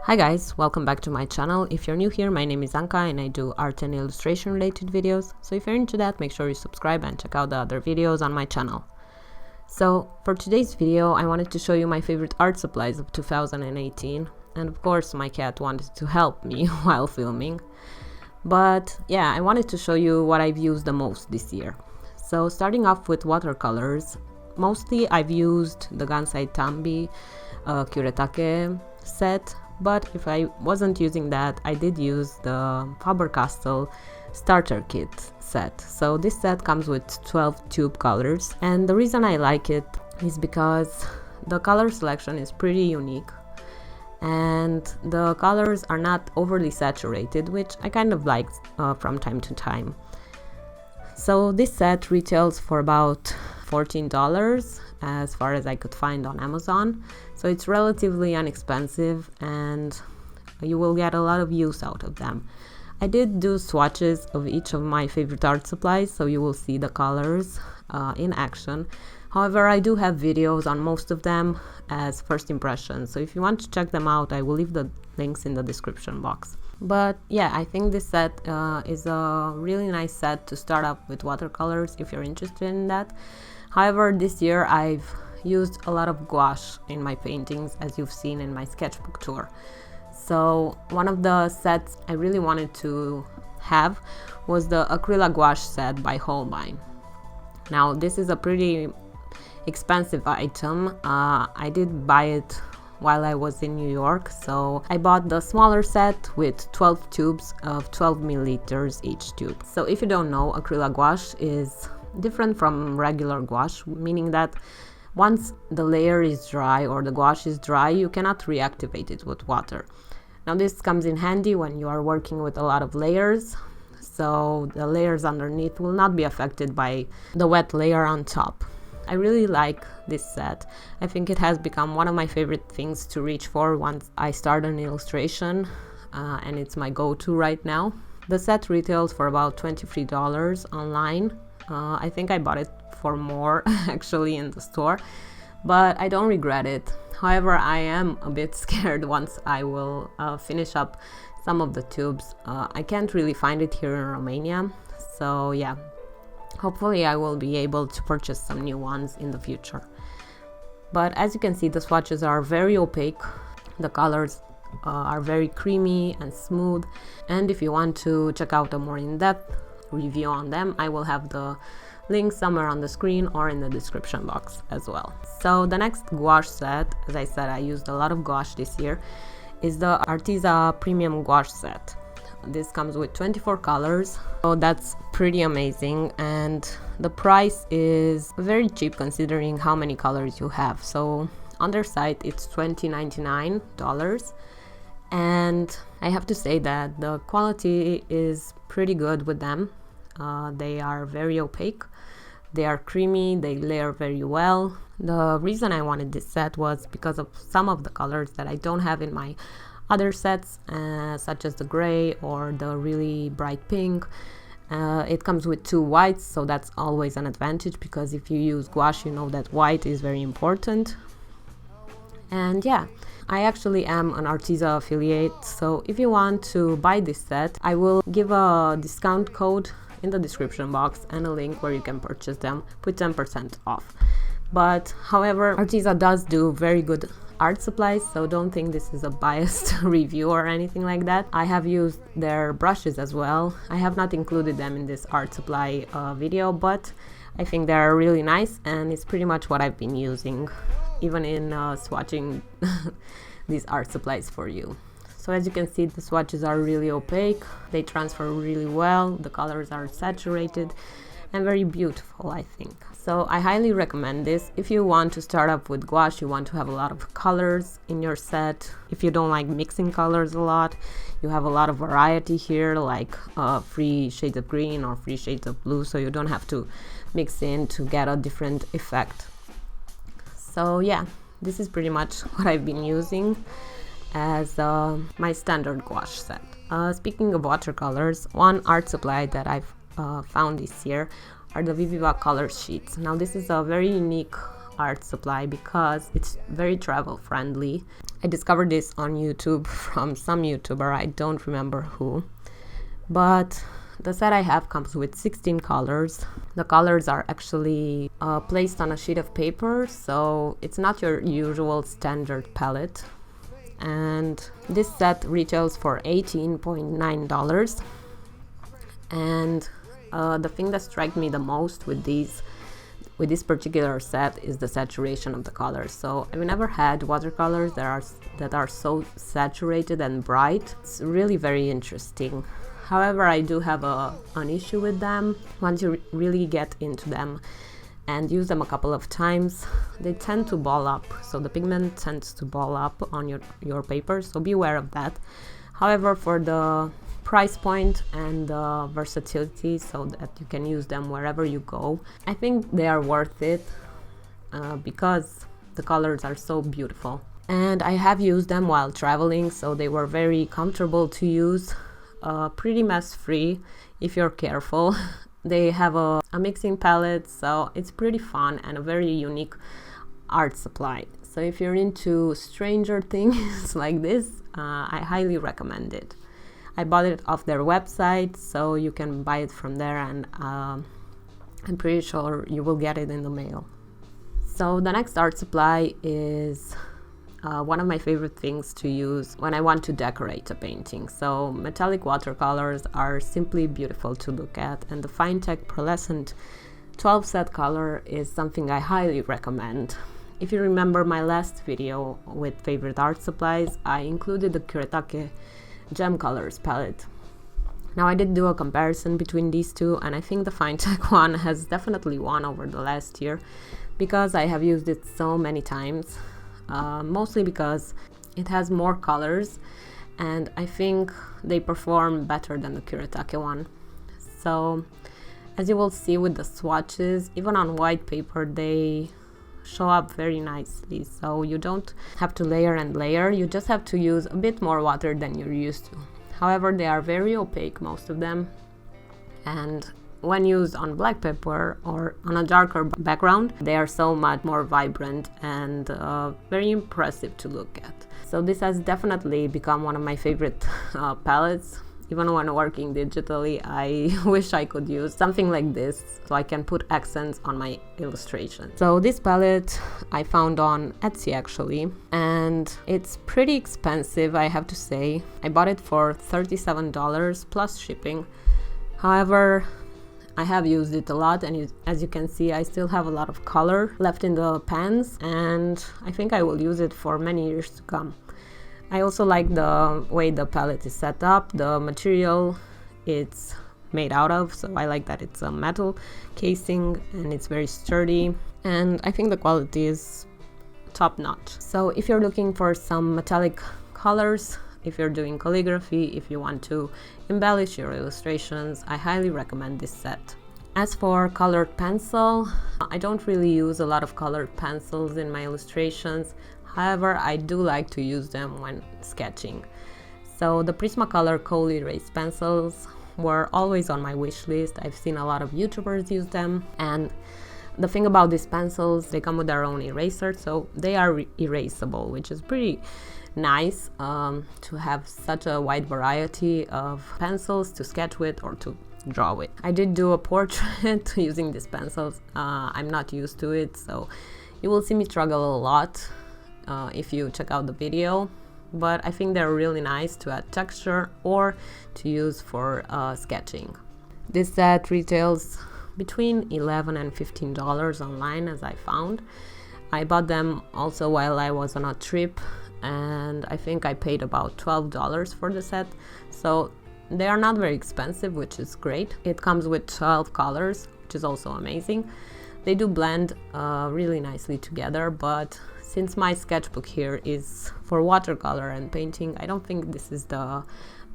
Hi guys, welcome back to my channel. If you're new here, my name is Anca and I do art and illustration related videos. So if you're into that, make sure you subscribe and check out the other videos on my channel. So for today's video, I wanted to show you my favorite art supplies of 2018. And of course, my cat wanted to help me while filming. But yeah, I wanted to show you what I've used the most this year. So starting off with watercolors, mostly I've used the Gansai Tambi Kuretake set. But if I wasn't using that, I did use the Faber Castell starter kit set. So this set comes with 12 tube colors, and the reason I like it is because the color selection is pretty unique and the colors are not overly saturated, which I kind of like from time to time. So this set retails for about $14 as far as I could find on Amazon. So it's relatively inexpensive and you will get a lot of use out of them. I did do swatches of each of my favorite art supplies, so you will see the colors in action. However, I do have videos on most of them as first impressions, so if you want to check them out, I will leave the links in the description box. But yeah, I think this set is a really nice set to start up with watercolors if you're interested in that. However, this year I've used a lot of gouache in my paintings, as you've seen in my sketchbook tour. So one of the sets I really wanted to have was the Acrylic Wash set by Holbein. Now this is a pretty expensive item. I did buy it while I was in New York, so I bought the smaller set with 12 tubes of 12 milliliters each tube. So if you don't know, Acrylic Wash is different from regular gouache, meaning that once the layer is dry or the gouache is dry, you cannot reactivate it with water. Now this comes in handy when you are working with a lot of layers, so the layers underneath will not be affected by the wet layer on top. I really like this set. I think it has become one of my favorite things to reach for once I start an illustration, and it's my go-to right now. The set retails for about $23 online. I think I bought it for more actually in the store, but I don't regret it. However, I am a bit scared once I will finish up some of the tubes. I can't really find it here in Romania, so yeah, hopefully I will be able to purchase some new ones in the future. But as you can see, the swatches are very opaque. The colors are very creamy and smooth, and if you want to check out a more in-depth review on them, I will have the link somewhere on the screen or in the description box as well. So the next gouache set, as I said, I used a lot of gouache this year, is the Arteza Premium Gouache set. This comes with 24 colors, so that's pretty amazing, and the price is very cheap considering how many colors you have. So on their site it's $20.99, and I have to say that the quality is pretty good with them. They are very opaque, they are creamy, they layer very well. The reason I wanted this set was because of some of the colors that I don't have in my other sets, such as the gray or the really bright pink. It comes with two whites, so that's always an advantage, because if you use gouache, you know that white is very important. And yeah, I actually am an Arteza affiliate, so if you want to buy this set, I will give a discount code in the description box and a link where you can purchase them with 10% off. But however, Arteza does do very good art supplies, so don't think this is a biased review or anything like that. I have used their brushes as well. I have not included them in this art supply video, but I think they're really nice, and it's pretty much what I've been using even in swatching these art supplies for you. So as you can see, the swatches are really opaque, they transfer really well, the colors are saturated and very beautiful, I think. So I highly recommend this if you want to start up with gouache, you want to have a lot of colors in your set. If you don't like mixing colors a lot, you have a lot of variety here, like 3 shades of green or 3 shades of blue, so you don't have to mix in to get a different effect. So yeah, this is pretty much what I've been using as my standard gouache set. Speaking of watercolors, one art supply that I've found this year are the Viviva Colorsheets. Now this is a very unique art supply because it's very travel friendly. I discovered this on YouTube from some YouTuber, I don't remember who, but the set I have comes with 16 colors. The colors are actually placed on a sheet of paper, so it's not your usual standard palette. And this set retails for $18.9. And the thing that struck me the most with this particular set is the saturation of the colors. So I've never had watercolors that are so saturated and bright. It's really very interesting. However, I do have an issue with them. Once you really get into them and use them a couple of times, they tend to ball up. So the pigment tends to ball up on your paper, so be aware of that. However, for the price point and the versatility, so that you can use them wherever you go, I think they are worth it because the colors are so beautiful. And I have used them while traveling, so they were very comfortable to use, pretty mess free if you're careful. They have a mixing palette, so it's pretty fun and a very unique art supply. So if you're into stranger things like this, I highly recommend it. I bought it off their website, so you can buy it from there, and I'm pretty sure you will get it in the mail. So the next art supply is one of my favorite things to use when I want to decorate a painting. So metallic watercolors are simply beautiful to look at, and the Finetec Pearlescent 12 set color is something I highly recommend. If you remember my last video with favorite art supplies, I included the Kuretake Gem Colors palette. Now I did do a comparison between these two, and I think the Finetec one has definitely won over the last year because I have used it so many times. Mostly because it has more colors, and I think they perform better than the Kuretake one. So as you will see with the swatches, even on white paper, they show up very nicely. So you don't have to layer and layer, you just have to use a bit more water than you're used to. However, they are very opaque, most of them, and when used on black paper or on a darker background, they are so much more vibrant and very impressive to look at. So this has definitely become one of my favorite palettes. Even when working digitally, I wish I could use something like this so I can put accents on my illustration. So this palette I found on Etsy actually, and it's pretty expensive, I have to say. I bought it for $37 plus shipping. However, I have used it a lot, and as you can see, I still have a lot of color left in the pans, and I think I will use it for many years to come. I also like the way the palette is set up, the material it's made out of, so I like that it's a metal casing and it's very sturdy, and I think the quality is top notch. So if you're looking for some metallic colors, if you're doing calligraphy, if you want to embellish your illustrations, I highly recommend this set. As for colored pencil, I don't really use a lot of colored pencils in my illustrations. However, I do like to use them when sketching. So the PrismaColor coal erase pencils were always on my wish list. I've seen a lot of YouTubers use them, and the thing about these pencils, they come with their own eraser, so they are erasable, which is pretty nice to have such a wide variety of pencils to sketch with or to draw with. I did do a portrait using these pencils. I'm not used to it, so you will see me struggle a lot if you check out the video, but I think they're really nice to add texture or to use for sketching. This set retails between $11 and $15 online, as I found. I bought them also while I was on a trip, and I think I paid about $12 for the set, so they are not very expensive, which is great. It comes with 12 colors, which is also amazing. They do blend really nicely together, but since my sketchbook here is for watercolor and painting, I don't think this is the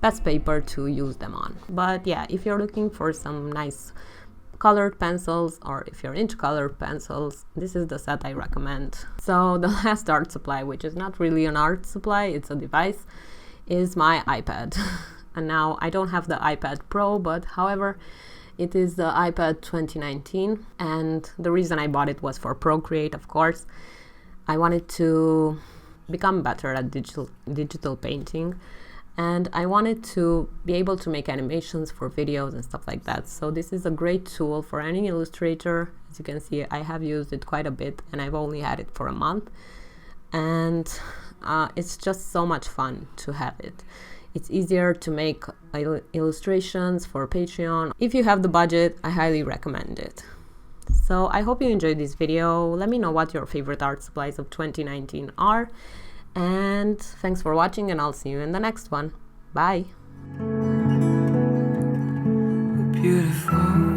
best paper to use them on. But yeah, if you're looking for some nice colored pencils, or if you're into colored pencils, this is the set I recommend. So the last art supply, which is not really an art supply, it's a device, is my iPad. And now I don't have the iPad Pro, but however, It is the iPad 2019, and the reason I bought it was for Procreate, of course. I wanted to become better at digital painting, and I wanted to be able to make animations for videos and stuff like that. So this is a great tool for any illustrator. As you can see, I have used it quite a bit, and I've only had it for a month, and it's just so much fun to have it. It's easier to make illustrations for Patreon. If you have the budget, I highly recommend it. So I hope you enjoyed this video. Let me know what your favorite art supplies of 2019 are. And thanks for watching, and I'll see you in the next one. Bye! Beautiful.